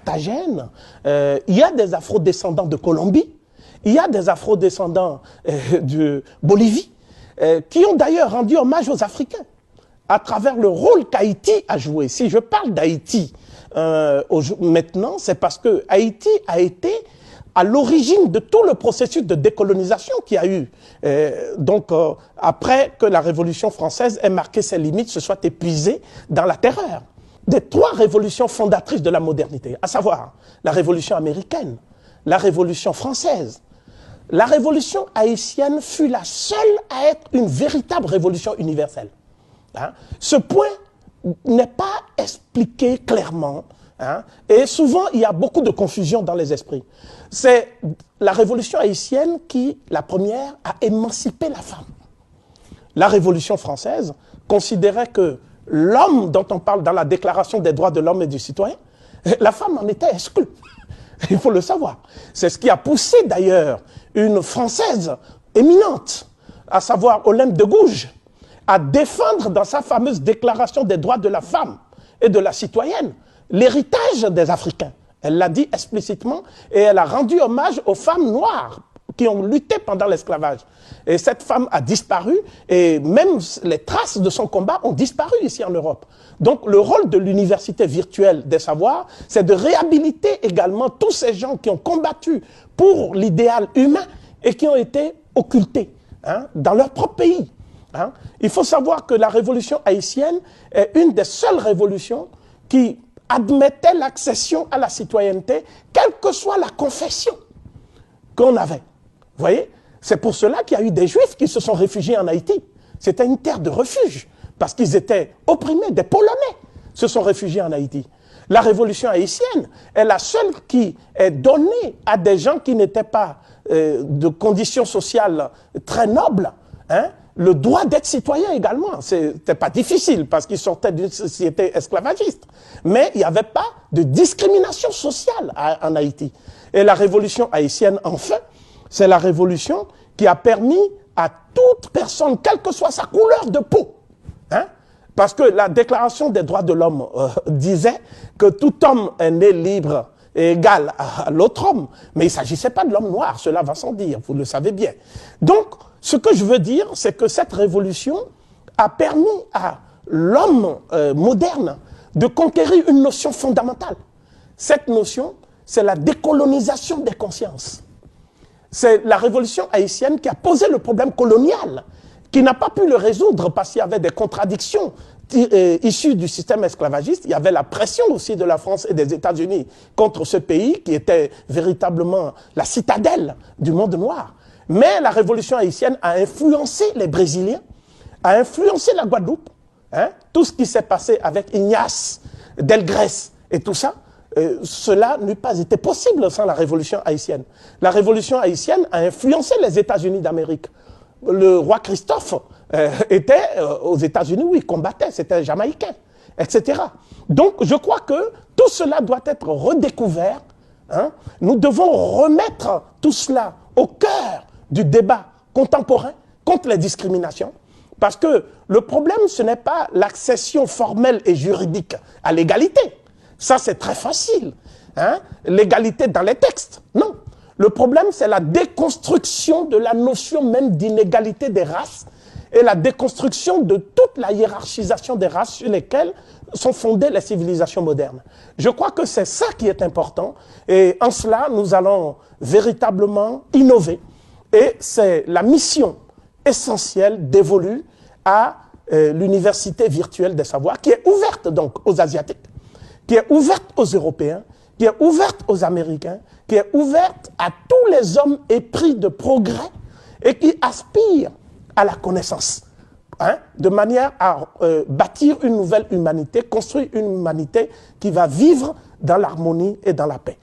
carthagènes, il y a des afro-descendants de Colombie, il y a des afro-descendants de Bolivie, qui ont d'ailleurs rendu hommage aux Africains à travers le rôle qu'Haïti a joué. Si je parle d'Haïti maintenant, c'est parce que Haïti a été à l'origine de tout le processus de décolonisation qu'il y a eu. Après que la Révolution française ait marqué ses limites, se soit épuisée dans la terreur. Des 3 révolutions fondatrices de la modernité, à savoir la Révolution américaine, la Révolution française. La Révolution haïtienne fut la seule à être une véritable révolution universelle. Hein? Ce point n'est pas expliqué clairement. Hein? Et souvent, il y a beaucoup de confusion dans les esprits. C'est la révolution haïtienne qui, la première, a émancipé la femme. La Révolution française considérait que l'homme dont on parle dans la Déclaration des droits de l'homme et du citoyen, la femme en était exclue. Il faut le savoir. C'est ce qui a poussé d'ailleurs une Française éminente, à savoir Olympe de Gouges, à défendre dans sa fameuse Déclaration des droits de la femme et de la citoyenne l'héritage des Africains. Elle l'a dit explicitement et elle a rendu hommage aux femmes noires qui ont lutté pendant l'esclavage. Et cette femme a disparu et même les traces de son combat ont disparu ici en Europe. Donc le rôle de l'université virtuelle des savoirs, c'est de réhabiliter également tous ces gens qui ont combattu pour l'idéal humain et qui ont été occultés dans leur propre pays. Il faut savoir que la révolution haïtienne est une des seules révolutions qui admettait l'accession à la citoyenneté, quelle que soit la confession qu'on avait. Vous voyez? C'est pour cela qu'il y a eu des Juifs qui se sont réfugiés en Haïti. C'était une terre de refuge, parce qu'ils étaient opprimés. Des Polonais se sont réfugiés en Haïti. La révolution haïtienne est la seule qui est donnée à des gens qui n'étaient pas de conditions sociales très nobles, le droit d'être citoyen également. C'était pas difficile parce qu'ils sortaient d'une société esclavagiste. Mais il n'y avait pas de discrimination sociale en Haïti. Et la révolution haïtienne, enfin, c'est la révolution qui a permis à toute personne, quelle que soit sa couleur de peau, parce que la Déclaration des droits de l'homme disait que tout homme est né libre et égal à l'autre homme. Mais il ne s'agissait pas de l'homme noir, cela va sans dire, vous le savez bien. Donc, ce que je veux dire, c'est que cette révolution a permis à l'homme moderne de conquérir une notion fondamentale. Cette notion, c'est la décolonisation des consciences. C'est la révolution haïtienne qui a posé le problème colonial, qui n'a pas pu le résoudre parce qu'il y avait des contradictions issues du système esclavagiste. Il y avait la pression aussi de la France et des États-Unis contre ce pays qui était véritablement la citadelle du monde noir. Mais la révolution haïtienne a influencé les Brésiliens, a influencé la Guadeloupe. Tout ce qui s'est passé avec Ignace, Delgrès et tout ça, cela n'eût pas été possible sans la révolution haïtienne. La révolution haïtienne a influencé les États-Unis d'Amérique. Le roi Christophe était aux États-Unis où il combattait, c'était un Jamaïcain, etc. Donc je crois que tout cela doit être redécouvert. Nous devons remettre tout cela au cœur du débat contemporain contre les discriminations. Parce que le problème, ce n'est pas l'accession formelle et juridique à l'égalité. Ça, c'est très facile. L'égalité dans les textes. Non. Le problème, c'est la déconstruction de la notion même d'inégalité des races et la déconstruction de toute la hiérarchisation des races sur lesquelles sont fondées les civilisations modernes. Je crois que c'est ça qui est important et en cela, nous allons véritablement innover. Et c'est la mission essentielle dévolue à l'université virtuelle des savoirs qui est ouverte donc aux Asiatiques, qui est ouverte aux Européens, qui est ouverte aux Américains, qui est ouverte à tous les hommes épris de progrès et qui aspirent à la connaissance, de manière à bâtir une nouvelle humanité, construire une humanité qui va vivre dans l'harmonie et dans la paix.